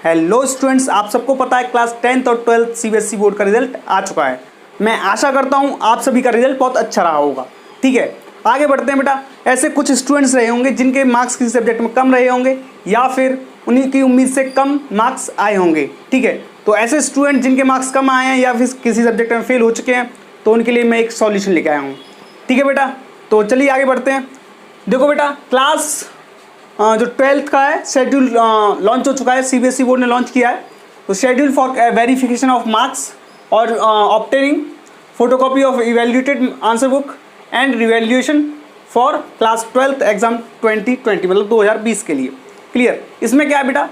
Hello students, आप सबको पता है क्लास 10th और 12th सीबीएसई बोर्ड का रिजल्ट आ चुका है। मैं आशा करता हूं आप सभी का रिजल्ट बहुत अच्छा रहा होगा। ठीक है, आगे बढ़ते हैं बेटा। ऐसे कुछ स्टूडेंट्स रहे होंगे जिनके मार्क्स किसी सब्जेक्ट में कम रहे होंगे या फिर उन्हीं की उम्मीद से कम मार्क्स आए होंगे। ठीक है, तो ऐसे स्टूडेंट जिनके मार्क्स कम आए हैं या फिर किसी सब्जेक्ट में फेल हो चुके हैं तो उनके लिए मैं एक सॉल्यूशन लेके आया हूँ। ठीक है बेटा, तो चलिए आगे बढ़ते हैं। देखो बेटा, क्लास जो 12th का है शेड्यूल लॉन्च हो चुका है, सीबीएसई बोर्ड ने लॉन्च किया है। तो schedule for verification of marks और obtaining photocopy of evaluated answer book and revaluation for class 12th exam 2020 मतलब 2020 के लिए। क्लियर? इसमें क्या है बेटा,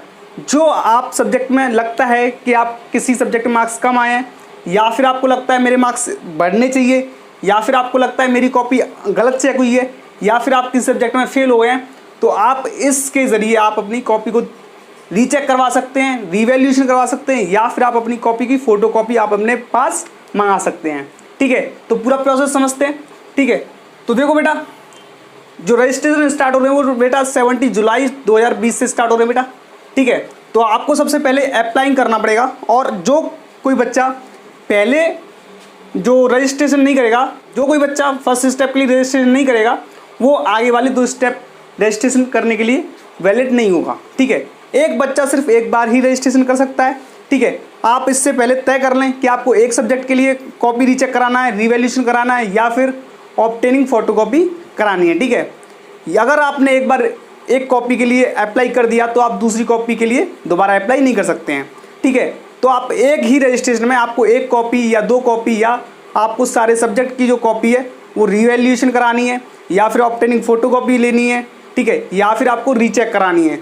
जो आप सब्जेक्ट में लगता है कि आप किसी सब्जेक्ट में मार्क्स कम आए हैं या फिर आपको लगता है मेरे मार्क्स बढ़ने चाहिए या फिर आपको लगता है मेरी कॉपी गलत चेक हुई है या फिर आप किसी सब्जेक्ट में फेल हो गए हैं, तो आप इसके ज़रिए आप अपनी कॉपी को रीचेक करवा सकते हैं, रिवैल्यूएशन करवा सकते हैं या फिर आप अपनी कॉपी की फ़ोटोकॉपी आप अपने पास मंगा सकते हैं। ठीक है, तो पूरा प्रोसेस समझते हैं। ठीक है, तो देखो बेटा, जो रजिस्ट्रेशन स्टार्ट हो रहे हैं वो बेटा 70 जुलाई 2020 से स्टार्ट हो रहे हैं बेटा। ठीक है, तो आपको सबसे पहले अप्लाइंग करना पड़ेगा और जो कोई बच्चा पहले जो रजिस्ट्रेशन नहीं करेगा, जो कोई बच्चा फर्स्ट स्टेप के लिए रजिस्ट्रेशन नहीं करेगा वो आगे वाले 2 स्टेप रजिस्ट्रेशन करने के लिए वैलिड नहीं होगा। ठीक है, एक बच्चा सिर्फ एक बार ही रजिस्ट्रेशन कर सकता है। ठीक है, आप इससे पहले तय कर लें कि आपको एक सब्जेक्ट के लिए कॉपी रीचेक कराना है, रिवैल्यूएशन कराना है या फिर ऑब्टेनिंग फोटोकॉपी करानी है। ठीक है, अगर आपने एक बार एक कॉपी के लिए अप्लाई कर दिया तो आप दूसरी कॉपी के लिए दोबारा अप्लाई नहीं कर सकते हैं। ठीक है, तो आप एक ही रजिस्ट्रेशन में आपको एक कॉपी या 2 कॉपी या आपको सारे सब्जेक्ट की जो कॉपी है वो रिवैल्यूएशन करानी है या फिर ऑब्टेनिंग फोटोकॉपी लेनी है। ठीक है, या फिर आपको रीचेक करानी है,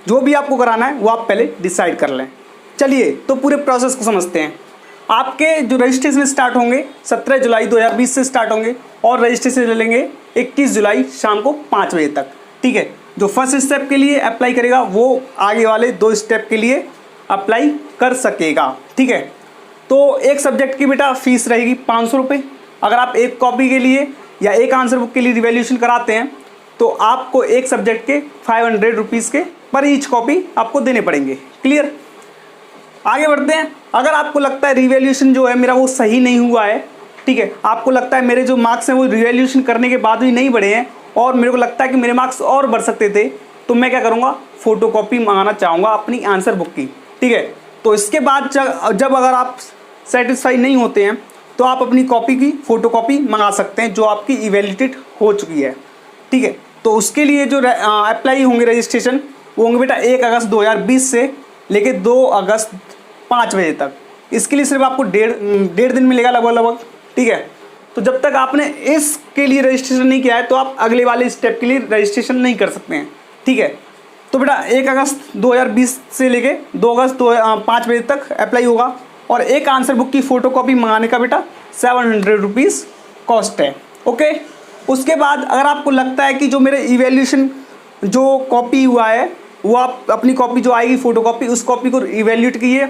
जो भी आपको कराना है वो आप पहले डिसाइड कर लें। चलिए तो पूरे प्रोसेस को समझते हैं। आपके जो रजिस्ट्रेशन स्टार्ट होंगे 17 जुलाई 2020 से स्टार्ट होंगे और रजिस्ट्रेशन लेंगे 21 जुलाई शाम को 5 बजे तक। ठीक है, जो फर्स्ट स्टेप के लिए अप्लाई करेगा वो आगे वाले 2 स्टेप के लिए अप्लाई कर सकेगा। ठीक है, तो एक सब्जेक्ट की बेटा फीस रहेगी 500 रुपये। अगर आप एक कॉपी के लिए या एक आंसर बुक के लिए रिवैल्यूएशन कराते हैं तो आपको एक सब्जेक्ट के 500 रुपीज़ के पर ईच कॉपी आपको देने पड़ेंगे। क्लियर? आगे बढ़ते हैं। अगर आपको लगता है रिवैल्यूएशन जो है मेरा वो सही नहीं हुआ है, ठीक है, आपको लगता है मेरे जो मार्क्स हैं वो रिवैल्यूएशन करने के बाद भी नहीं बढ़े हैं और मेरे को लगता है कि मेरे मार्क्स और बढ़ सकते थे, तो मैं क्या करूँगा, फ़ोटोकॉपी मंगाना चाहूँगा अपनी आंसर बुक की। ठीक है, तो इसके बाद जब अगर आप सेटिस्फाई नहीं होते हैं तो आप अपनी कॉपी की फ़ोटोकॉपी मंगा सकते हैं जो आपकी इवैल्यूएटेड हो चुकी है। ठीक है, तो उसके लिए जो अप्लाई होंगे रजिस्ट्रेशन वो होंगे बेटा 1 अगस्त 2020 से लेके 2 अगस्त 5 बजे तक। इसके लिए सिर्फ आपको डेढ़ दिन मिलेगा लगभग। ठीक है, तो जब तक आपने इसके लिए रजिस्ट्रेशन नहीं किया है तो आप अगले वाले स्टेप के लिए रजिस्ट्रेशन नहीं कर सकते हैं। ठीक है, तो बेटा 1 अगस्त 2020 से लेके 2 अगस्त 5 बजे तक अप्लाई होगा और एक आंसर बुक की फ़ोटोकॉपी मंगाने का बेटा 700 रुपीज़ कॉस्ट है। ओके, उसके बाद अगर आपको लगता है कि जो मेरे इवैल्यूएशन जो कॉपी हुआ है वो आप अपनी कॉपी जो आएगी फ़ोटोकॉपी उस कॉपी को इवैल्यूएट कीजिए,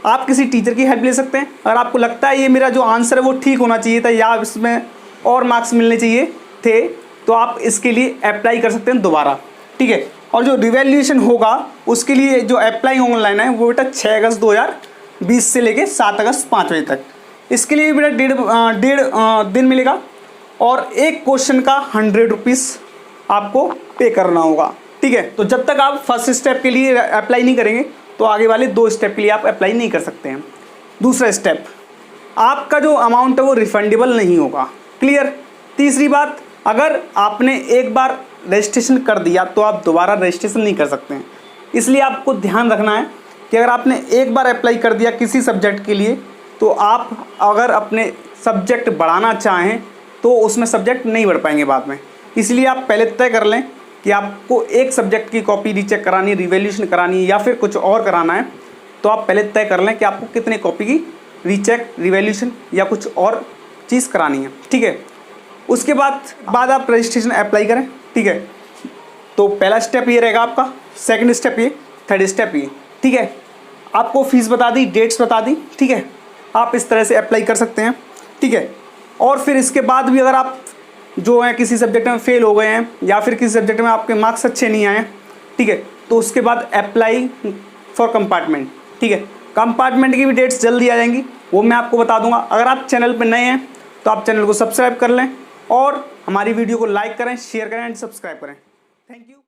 आप किसी टीचर की हेल्प ले सकते हैं। अगर आपको लगता है ये मेरा जो आंसर है वो ठीक होना चाहिए था या इसमें और मार्क्स मिलने चाहिए थे तो आप इसके लिए अप्लाई कर सकते हैं दोबारा। ठीक है, और जो रिवैल्यूएशन होगा उसके लिए जो अप्लाई ऑनलाइन है वो बेटा 6 अगस्त 2020 से लेके 7 अगस्त 5 बजे तक। इसके लिए बेटा डेढ़ दिन मिलेगा और एक क्वेश्चन का 100 रुपीज़ आपको पे करना होगा। ठीक है, तो जब तक आप फर्स्ट स्टेप के लिए अप्लाई नहीं करेंगे तो आगे वाले 2 स्टेप के लिए आप अप्लाई नहीं कर सकते हैं। दूसरा स्टेप, आपका जो अमाउंट है वो रिफंडेबल नहीं होगा। क्लियर? तीसरी बात, अगर आपने एक बार रजिस्ट्रेशन कर दिया तो आप दोबारा रजिस्ट्रेशन नहीं कर सकते हैं। इसलिए आपको ध्यान रखना है कि अगर आपने एक बार अप्लाई कर दिया किसी सब्जेक्ट के लिए तो आप अगर अपने सब्जेक्ट बढ़ाना चाहें तो उसमें सब्जेक्ट नहीं बढ़ पाएंगे बाद में। इसलिए आप पहले तय कर लें कि आपको एक सब्जेक्ट की कॉपी रीचेक करानी है, रिवैल्यूएशन करानी है या फिर कुछ और कराना है, तो आप पहले तय कर लें कि आपको कितने कॉपी की रीचेक, रिवैल्यूएशन या कुछ और चीज़ करानी है। ठीक है, उसके बाद आप रजिस्ट्रेशन अप्लाई करें। ठीक है, तो पहला स्टेप ये रहेगा आपका, सेकंड स्टेप ये, थर्ड स्टेप ये। ठीक है, आपको फीस बता दी, डेट्स बता दी। ठीक है, आप इस तरह से अप्लाई कर सकते हैं। ठीक है, और फिर इसके बाद भी अगर आप जो है किसी सब्जेक्ट में फेल हो गए हैं या फिर किसी सब्जेक्ट में आपके मार्क्स अच्छे नहीं आए, ठीक है, तो उसके बाद अप्लाई फॉर कंपार्टमेंट। ठीक है, कंपार्टमेंट की भी डेट्स जल्दी आ जाएंगी, वो मैं आपको बता दूंगा। अगर आप चैनल पर नए हैं तो आप चैनल को सब्सक्राइब कर लें और हमारी वीडियो को लाइक करें, शेयर करें एंड सब्सक्राइब करें। Thank you.